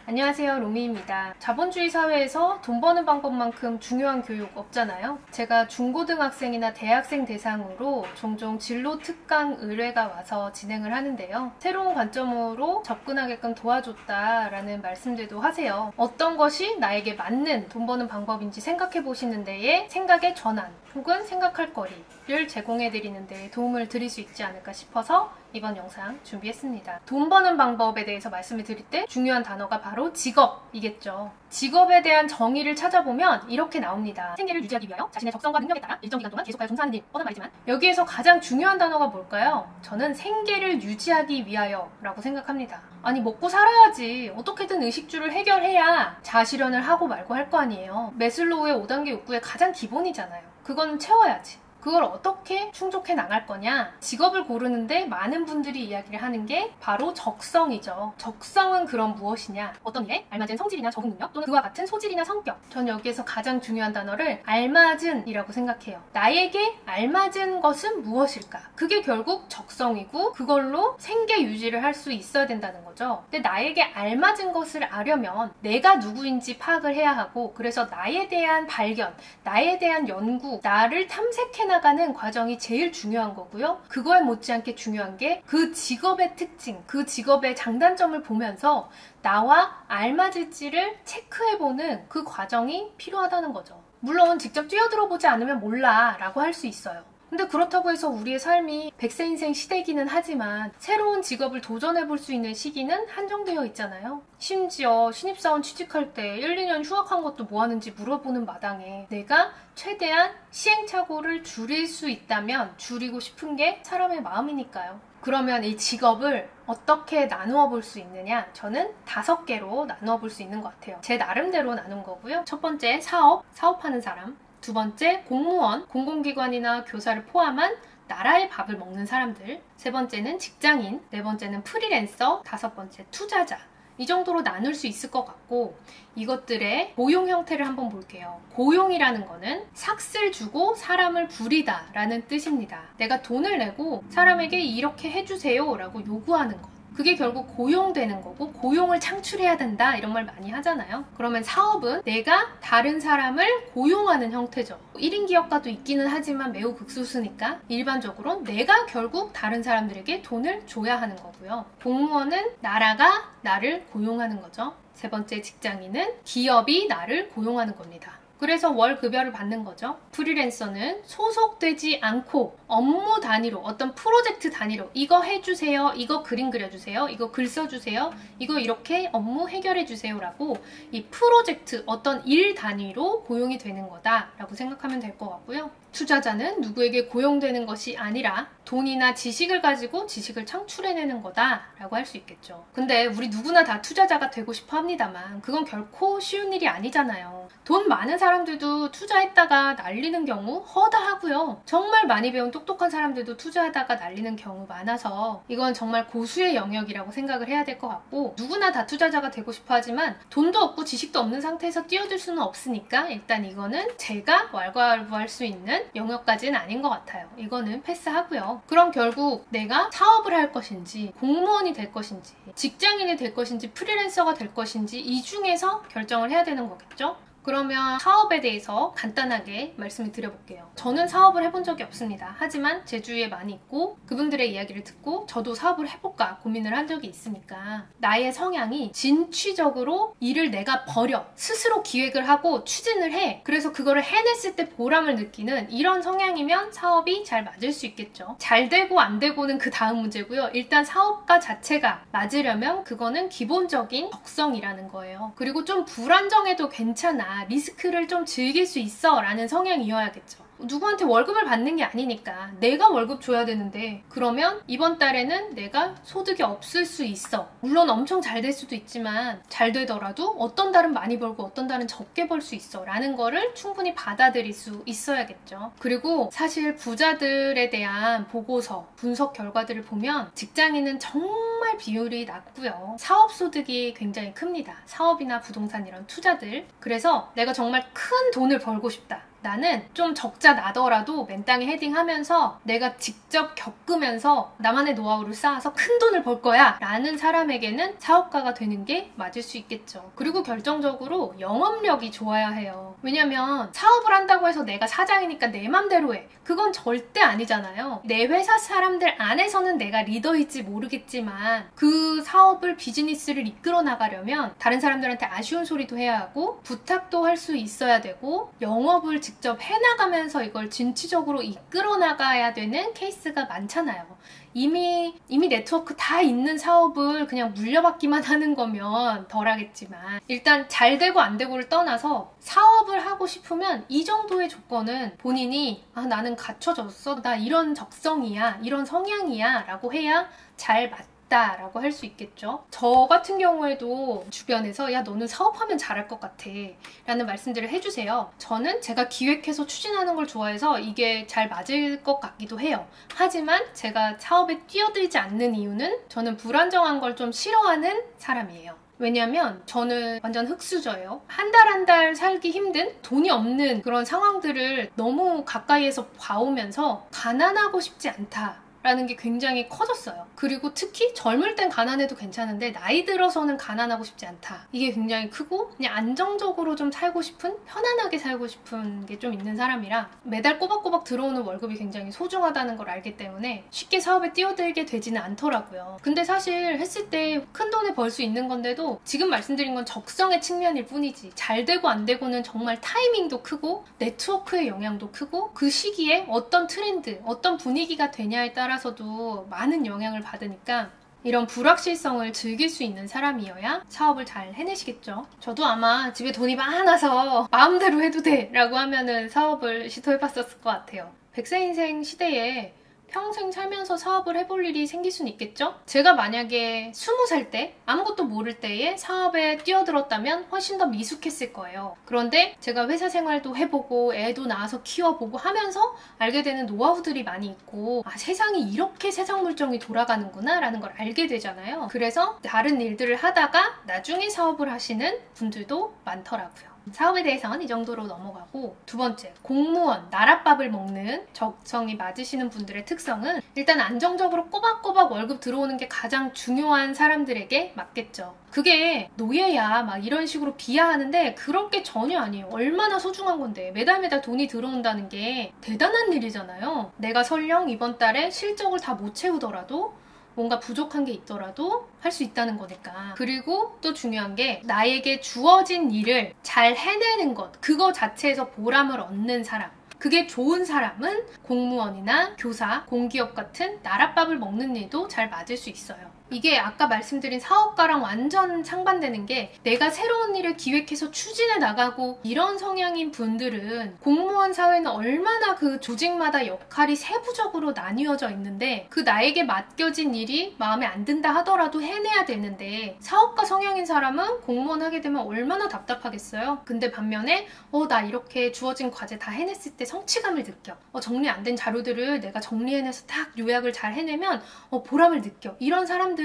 안녕하세요, 로미입니다. 자본주의 사회에서 돈 버는 방법만큼 중요한 교육 없잖아요. 제가 중고등학생이나 대학생 대상으로 종종 진로 특강 의뢰가 와서 진행을 하는데요. 새로운 관점으로 접근하게끔 도와줬다라는 말씀들도 하세요. 어떤 것이 나에게 맞는 돈 버는 방법인지 생각해 보시는 데에 생각의 전환 혹은 생각할 거리를 제공해 드리는 데 도움을 드릴 수 있지 않을까 싶어서 이번 영상 준비했습니다. 돈 버는 방법에 대해서 말씀을 드릴 때 중요한 단어가 바로 직업이겠죠. 직업에 대한 정의를 찾아보면 이렇게 나옵니다. 생계를 유지하기 위하여 자신의 적성과 능력에 따라 일정 기간 동안 계속하여 종사하는 일, 뻔한 말이지만 여기에서 가장 중요한 단어가 뭘까요? 저는 생계를 유지하기 위하여 라고 생각합니다. 아니, 먹고 살아야지. 어떻게든 의식주를 해결해야 자아실현을 하고 말고 할 거 아니에요. 매슬로우의 5단계 욕구의 가장 기본이잖아요. 그건 채워야지. 그걸 어떻게 충족해 나갈 거냐? 직업을 고르는데 많은 분들이 이야기를 하는 게 바로 적성이죠. 적성은 그럼 무엇이냐? 어떤 일에 알맞은 성질이나 적응 능력 또는 그와 같은 소질이나 성격. 전 여기에서 가장 중요한 단어를 알맞은이라고 생각해요. 나에게 알맞은 것은 무엇일까? 그게 결국 적성이고 그걸로 생계 유지를 할 수 있어야 된다는 거죠. 근데 나에게 알맞은 것을 아려면 내가 누구인지 파악을 해야 하고, 그래서 나에 대한 발견, 나에 대한 연구, 나를 탐색해 나가는 과정이 제일 중요한 거고요. 그거에 못지않게 중요한 게 그 직업의 특징, 그 직업의 장단점을 보면서 나와 알맞을지를 체크해보는 그 과정이 필요하다는 거죠. 물론 직접 뛰어들어 보지 않으면 몰라 라고 할 수 있어요. 근데 그렇다고 해서 우리의 삶이 100세 인생 시대이기는 하지만 새로운 직업을 도전해볼 수 있는 시기는 한정되어 있잖아요. 심지어 신입사원 취직할 때 1, 2년 휴학한 것도 뭐 하는지 물어보는 마당에 내가 최대한 시행착오를 줄일 수 있다면 줄이고 싶은 게 사람의 마음이니까요. 그러면 이 직업을 어떻게 나누어 볼 수 있느냐? 저는 5개로 나누어 볼 수 있는 것 같아요. 제 나름대로 나눈 거고요. 첫 번째, 사업하는 사람. 두 번째, 공무원, 공공기관이나 교사를 포함한 나라의 밥을 먹는 사람들. 세 번째는 직장인, 네 번째는 프리랜서, 다섯 번째 투자자. 이 정도로 나눌 수 있을 것 같고, 이것들의 고용 형태를 한번 볼게요. 고용이라는 거는 삭슬 주고 사람을 부리다 라는 뜻입니다. 내가 돈을 내고 사람에게 이렇게 해주세요 라고 요구하는 것. 그게 결국 고용되는 거고, 고용을 창출해야 된다 이런 말 많이 하잖아요. 그러면 사업은 내가 다른 사람을 고용하는 형태죠. 1인 기업가도 있기는 하지만 매우 극소수니까 일반적으로 내가 결국 다른 사람들에게 돈을 줘야 하는 거고요. 공무원은 나라가 나를 고용하는 거죠. 세 번째, 직장인은 기업이 나를 고용하는 겁니다. 그래서 월급여를 받는 거죠. 프리랜서는 소속되지 않고 업무 단위로, 어떤 프로젝트 단위로 이거 해주세요, 이거 그림 그려주세요, 이거 글 써주세요, 이거 이렇게 업무 해결해주세요 라고 이 프로젝트, 어떤 일 단위로 고용이 되는 거다 라고 생각하면 될 것 같고요. 투자자는 누구에게 고용되는 것이 아니라 돈이나 지식을 가지고 지식을 창출해내는 거다 라고 할 수 있겠죠. 근데 우리 누구나 다 투자자가 되고 싶어 합니다만 그건 결코 쉬운 일이 아니잖아요. 돈 많은 사람들도 투자했다가 날리는 경우 허다하고요. 정말 많이 배운 똑똑한 사람들도 투자하다가 날리는 경우 많아서 이건 정말 고수의 영역이라고 생각을 해야 될 것 같고, 누구나 다 투자자가 되고 싶어 하지만 돈도 없고 지식도 없는 상태에서 뛰어들 수는 없으니까 일단 이거는 제가 왈가왈부할 수 있는 영역까지는 아닌 것 같아요. 이거는 패스하고요. 그럼 결국 내가 사업을 할 것인지, 공무원이 될 것인지, 직장인이 될 것인지, 프리랜서가 될 것인지 이 중에서 결정을 해야 되는 거겠죠? 그러면 사업에 대해서 간단하게 말씀을 드려볼게요. 저는 사업을 해본 적이 없습니다. 하지만 제 주위에 많이 있고 그분들의 이야기를 듣고 저도 사업을 해볼까 고민을 한 적이 있으니까, 나의 성향이 진취적으로 일을 내가 벌여 스스로 기획을 하고 추진을 해. 그래서 그거를 해냈을 때 보람을 느끼는 이런 성향이면 사업이 잘 맞을 수 있겠죠. 잘 되고 안 되고는 그 다음 문제고요. 일단 사업가 자체가 맞으려면 그거는 기본적인 적성이라는 거예요. 그리고 좀 불안정해도 괜찮아, 리스크를 좀 즐길 수 있어 라는 성향이어야겠죠. 누구한테 월급을 받는 게 아니니까 내가 월급 줘야 되는데, 그러면 이번 달에는 내가 소득이 없을 수 있어. 물론 엄청 잘 될 수도 있지만 잘 되더라도 어떤 달은 많이 벌고 어떤 달은 적게 벌 수 있어 라는 거를 충분히 받아들일 수 있어야겠죠. 그리고 사실 부자들에 대한 보고서, 분석 결과들을 보면 직장인은 정말 비율이 낮고요. 사업 소득이 굉장히 큽니다. 사업이나 부동산 이런 투자들. 그래서 내가 정말 큰 돈을 벌고 싶다. 나는 좀 적자 나더라도 맨땅에 헤딩하면서 내가 직접 겪으면서 나만의 노하우를 쌓아서 큰 돈을 벌 거야 라는 사람에게는 사업가가 되는 게 맞을 수 있겠죠. 그리고 결정적으로 영업력이 좋아야 해요. 왜냐면 사업을 한다고 해서 내가 사장이니까 내 맘대로 해. 그건 절대 아니잖아요. 내 회사 사람들 안에서는 내가 리더일지 모르겠지만 그 사업을 비즈니스를 이끌어 나가려면 다른 사람들한테 아쉬운 소리도 해야 하고 부탁도 할 수 있어야 되고 영업을 직접 해나가면서 이걸 진취적으로 이끌어 나가야 되는 케이스가 많잖아요. 이미 네트워크 다 있는 사업을 그냥 물려받기만 하는 거면 덜하겠지만 일단 잘 되고 안 되고를 떠나서 사업을 하고 싶으면 이 정도의 조건은 본인이 나는 갖춰졌어. 나 이런 적성이야. 이런 성향이야. 라고 해야 잘 라고 할 수 있겠죠. 저 같은 경우에도 주변에서 야 너는 사업하면 잘할 것 같아 라는 말씀들을 해주세요. 저는 제가 기획해서 추진하는 걸 좋아해서 이게 잘 맞을 것 같기도 해요. 하지만 제가 사업에 뛰어들지 않는 이유는 저는 불안정한 걸 좀 싫어하는 사람이에요. 왜냐면 저는 완전 흙수저예요. 한 달 살기 힘든 돈이 없는 그런 상황들을 너무 가까이에서 봐오면서 가난하고 싶지 않다 라는 게 굉장히 커졌어요. 그리고 특히 젊을 땐 가난해도 괜찮은데 나이 들어서는 가난하고 싶지 않다. 이게 굉장히 크고 그냥 안정적으로 좀 살고 싶은, 편안하게 살고 싶은 게 좀 있는 사람이라 매달 꼬박꼬박 들어오는 월급이 굉장히 소중하다는 걸 알기 때문에 쉽게 사업에 뛰어들게 되지는 않더라고요. 근데 사실 했을 때 큰 돈을 벌 수 있는 건데도 지금 말씀드린 건 적성의 측면일 뿐이지 잘 되고 안 되고는 정말 타이밍도 크고 네트워크의 영향도 크고 그 시기에 어떤 트렌드, 어떤 분위기가 되냐에 따라서도 많은 영향을 받으니까 이런 불확실성을 즐길 수 있는 사람이어야 사업을 잘 해내시겠죠. 저도 아마 집에 돈이 많아서 마음대로 해도 돼 라고 하면은 사업을 시도해봤었을 것 같아요. 100세 인생 시대에 평생 살면서 사업을 해볼 일이 생길 수는 있겠죠? 제가 만약에 20살 때 아무것도 모를 때에 사업에 뛰어들었다면 훨씬 더 미숙했을 거예요. 그런데 제가 회사 생활도 해보고 애도 낳아서 키워보고 하면서 알게 되는 노하우들이 많이 있고 세상이 이렇게 세상 물정이 돌아가는구나 라는 걸 알게 되잖아요. 그래서 다른 일들을 하다가 나중에 사업을 하시는 분들도 많더라고요. 사업에 대해서는 이 정도로 넘어가고 두 번째, 공무원, 나랏밥을 먹는 적성이 맞으시는 분들의 특성은 일단 안정적으로 꼬박꼬박 월급 들어오는 게 가장 중요한 사람들에게 맞겠죠. 그게 노예야 막 이런 식으로 비하하는데 그럴 게 전혀 아니에요. 얼마나 소중한 건데 매달 돈이 들어온다는 게 대단한 일이잖아요. 내가 설령 이번 달에 실적을 다 못 채우더라도 뭔가 부족한 게 있더라도 할 수 있다는 거니까. 그리고 또 중요한 게 나에게 주어진 일을 잘 해내는 것, 그거 자체에서 보람을 얻는 사람. 그게 좋은 사람은 공무원이나 교사, 공기업 같은 나랏밥을 먹는 일도 잘 맞을 수 있어요. 이게 아까 말씀드린 사업가랑 완전 상반되는 게 내가 새로운 일을 기획해서 추진해 나가고 이런 성향인 분들은 공무원 사회는 얼마나 그 조직마다 역할이 세부적으로 나뉘어져 있는데 그 나에게 맡겨진 일이 마음에 안 든다 하더라도 해내야 되는데 사업가 성향인 사람은 공무원 하게 되면 얼마나 답답하겠어요. 근데 반면에 나 이렇게 주어진 과제 다 해냈을 때 성취감을 느껴. 정리 안 된 자료들을 내가 정리해내서 딱 요약을 잘 해내면 보람을 느껴. 이런 사람들은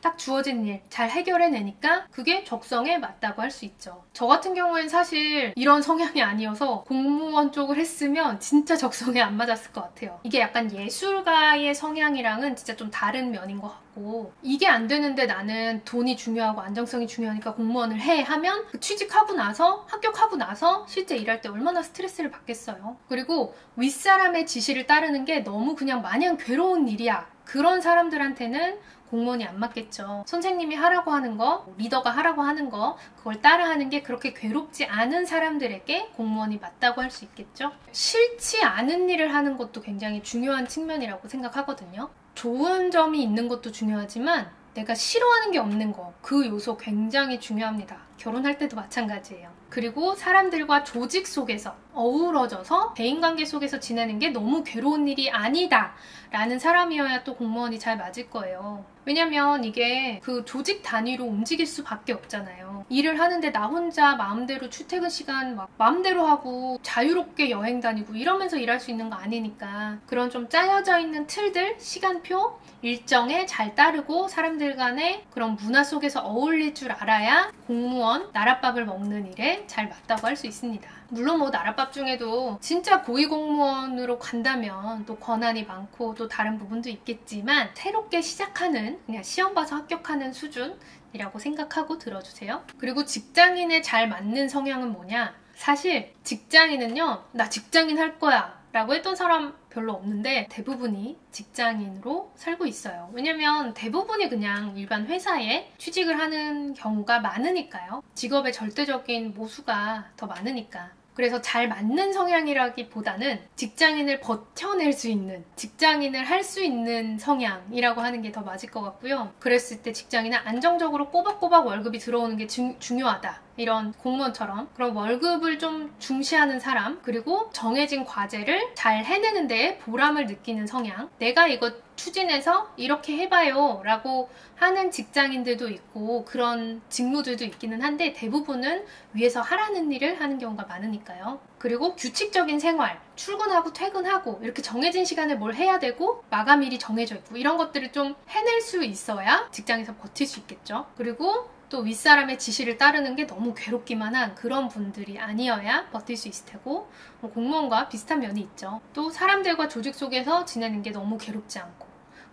딱 주어진 일 잘 해결해내니까 그게 적성에 맞다고 할 수 있죠. 저 같은 경우엔 사실 이런 성향이 아니어서 공무원 쪽을 했으면 진짜 적성에 안 맞았을 것 같아요. 이게 약간 예술가의 성향이랑은 진짜 좀 다른 면인 것 같고 이게 안 되는데 나는 돈이 중요하고 안정성이 중요하니까 공무원을 해 하면 그 취직하고 나서 합격하고 나서 실제 일할 때 얼마나 스트레스를 받겠어요. 그리고 윗사람의 지시를 따르는 게 너무 그냥 마냥 괴로운 일이야. 그런 사람들한테는 공무원이 안 맞겠죠. 선생님이 하라고 하는 거, 리더가 하라고 하는 거 그걸 따라하는 게 그렇게 괴롭지 않은 사람들에게 공무원이 맞다고 할 수 있겠죠. 싫지 않은 일을 하는 것도 굉장히 중요한 측면이라고 생각하거든요. 좋은 점이 있는 것도 중요하지만 내가 싫어하는 게 없는 거, 그 요소 굉장히 중요합니다. 결혼할 때도 마찬가지예요. 그리고 사람들과 조직 속에서 어우러져서 대인관계 속에서 지내는 게 너무 괴로운 일이 아니다 라는 사람이어야 또 공무원이 잘 맞을 거예요. 왜냐면 이게 그 조직 단위로 움직일 수밖에 없잖아요. 일을 하는데 나 혼자 마음대로 출퇴근 시간 막 마음대로 하고 자유롭게 여행 다니고 이러면서 일할 수 있는 거 아니니까 그런 좀 짜여져 있는 틀들, 시간표, 일정에 잘 따르고 사람들 간의 그런 문화 속에서 어울릴 줄 알아야 공무원, 나랏밥을 먹는 일에 잘 맞다고 할 수 있습니다. 물론 나랏밥 직업 중에도 진짜 고위공무원으로 간다면 또 권한이 많고 또 다른 부분도 있겠지만 새롭게 시작하는, 그냥 시험 봐서 합격하는 수준이라고 생각하고 들어주세요. 그리고 직장인에 잘 맞는 성향은 뭐냐? 사실 직장인은요, 나 직장인 할 거야 라고 했던 사람 별로 없는데 대부분이 직장인으로 살고 있어요. 왜냐면 대부분이 그냥 일반 회사에 취직을 하는 경우가 많으니까요. 직업의 절대적인 모수가 더 많으니까. 그래서 잘 맞는 성향이라기보다는 직장인을 버텨낼 수 있는, 직장인을 할 수 있는 성향이라고 하는 게 더 맞을 것 같고요. 그랬을 때 직장인은 안정적으로 꼬박꼬박 월급이 들어오는 게 중요하다. 이런 공무원처럼 그런 월급을 좀 중시하는 사람, 그리고 정해진 과제를 잘 해내는 데에 보람을 느끼는 성향, 내가 이거 추진해서 이렇게 해봐요 라고 하는 직장인들도 있고 그런 직무들도 있기는 한데 대부분은 위에서 하라는 일을 하는 경우가 많으니까요. 그리고 규칙적인 생활, 출근하고 퇴근하고 이렇게 정해진 시간에 뭘 해야 되고 마감일이 정해져 있고 이런 것들을 좀 해낼 수 있어야 직장에서 버틸 수 있겠죠. 그리고 또 윗사람의 지시를 따르는 게 너무 괴롭기만 한 그런 분들이 아니어야 버틸 수 있을 테고, 공무원과 비슷한 면이 있죠. 또 사람들과 조직 속에서 지내는 게 너무 괴롭지 않고.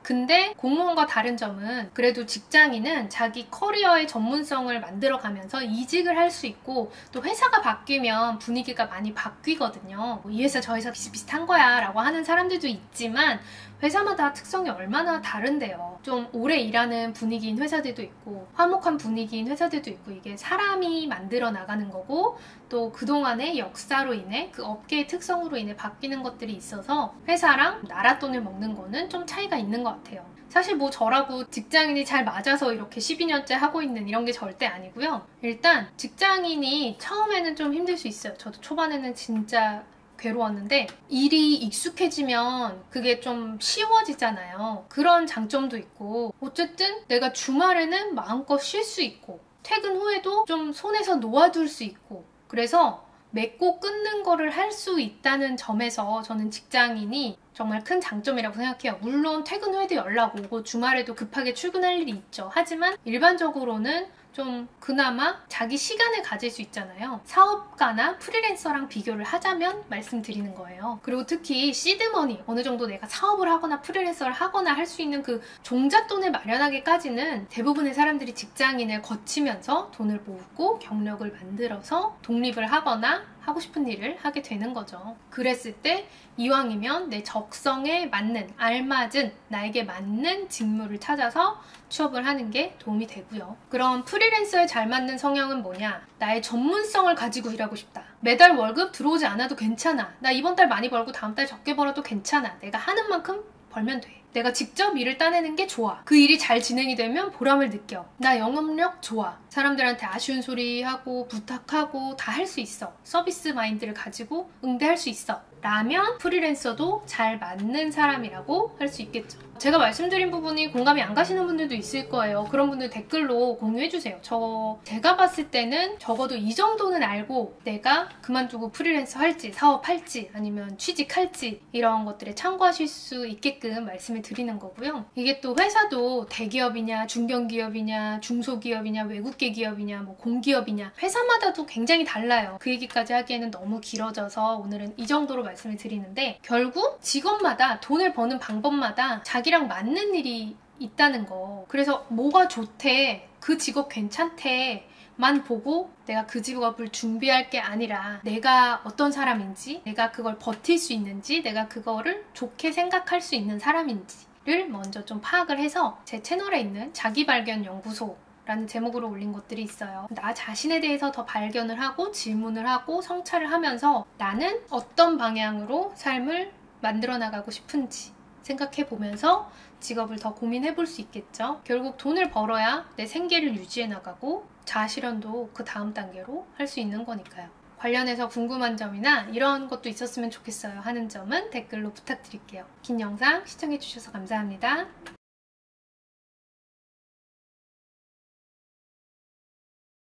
근데 공무원과 다른 점은 그래도 직장인은 자기 커리어의 전문성을 만들어가면서 이직을 할 수 있고 또 회사가 바뀌면 분위기가 많이 바뀌거든요. 이 회사 저 회사 비슷비슷한 거야 라고 하는 사람들도 있지만 회사마다 특성이 얼마나 다른데요. 좀 오래 일하는 분위기인 회사들도 있고 화목한 분위기인 회사들도 있고 이게 사람이 만들어 나가는 거고 또 그동안의 역사로 인해 그 업계의 특성으로 인해 바뀌는 것들이 있어서 회사랑 나라 돈을 먹는 거는 좀 차이가 있는 것 같아요. 사실 뭐 저라고 직장인이 잘 맞아서 이렇게 12년째 하고 있는 이런 게 절대 아니고요. 일단 직장인이 처음에는 좀 힘들 수 있어요. 저도 초반에는 진짜 괴로웠는데 일이 익숙해지면 그게 좀 쉬워지잖아요. 그런 장점도 있고 어쨌든 내가 주말에는 마음껏 쉴 수 있고 퇴근 후에도 좀 손에서 놓아둘 수 있고 그래서 맺고 끊는 거를 할 수 있다는 점에서 저는 직장인이 정말 큰 장점이라고 생각해요. 물론 퇴근 후에도 연락 오고 주말에도 급하게 출근할 일이 있죠. 하지만 일반적으로는 좀 그나마 자기 시간을 가질 수 있잖아요. 사업가나 프리랜서랑 비교를 하자면 말씀드리는 거예요. 그리고 특히 시드머니, 어느 정도 내가 사업을 하거나 프리랜서를 하거나 할 수 있는 그 종잣돈을 마련하기까지는 대부분의 사람들이 직장인을 거치면서 돈을 모으고 경력을 만들어서 독립을 하거나 하고 싶은 일을 하게 되는 거죠. 그랬을 때 이왕이면 내 적성에 맞는, 알맞은, 나에게 맞는 직무를 찾아서 취업을 하는 게 도움이 되고요. 그럼 프리랜서에 잘 맞는 성향은 뭐냐? 나의 전문성을 가지고 일하고 싶다. 매달 월급 들어오지 않아도 괜찮아. 나 이번 달 많이 벌고 다음 달 적게 벌어도 괜찮아. 내가 하는 만큼 벌면 돼. 내가 직접 일을 따내는 게 좋아. 그 일이 잘 진행이 되면 보람을 느껴. 나 영업력 좋아. 사람들한테 아쉬운 소리 하고 부탁하고 다 할 수 있어. 서비스 마인드를 가지고 응대할 수 있어. 라면 프리랜서도 잘 맞는 사람이라고 할 수 있겠죠. 제가 말씀드린 부분이 공감이 안 가시는 분들도 있을 거예요. 그런 분들 댓글로 공유해주세요. 제가 봤을 때는 적어도 이 정도는 알고 내가 그만두고 프리랜서 할지 사업할지 아니면 취직할지 이런 것들에 참고하실 수 있게끔 말씀을 드리는 거고요. 이게 또 회사도 대기업이냐 중견기업이냐 중소기업이냐 외국계 기업이냐 뭐 공기업이냐 회사마다도 굉장히 달라요. 그 얘기까지 하기에는 너무 길어져서 오늘은 이 정도로 말씀을 드리는데 결국 직업마다 돈을 버는 방법마다 자기랑 맞는 일이 있다는 거. 그래서 뭐가 좋대, 그 직업 괜찮대 만 보고 내가 그 직업을 준비할 게 아니라 내가 어떤 사람인지, 내가 그걸 버틸 수 있는지, 내가 그거를 좋게 생각할 수 있는 사람인지를 먼저 좀 파악을 해서 제 채널에 있는 자기발견연구소 라는 제목으로 올린 것들이 있어요. 나 자신에 대해서 더 발견을 하고 질문을 하고 성찰을 하면서 나는 어떤 방향으로 삶을 만들어 나가고 싶은지 생각해 보면서 직업을 더 고민해 볼 수 있겠죠. 결국 돈을 벌어야 내 생계를 유지해 나가고 자아실현도 그 다음 단계로 할 수 있는 거니까요. 관련해서 궁금한 점이나 이런 것도 있었으면 좋겠어요 하는 점은 댓글로 부탁드릴게요. 긴 영상 시청해 주셔서 감사합니다.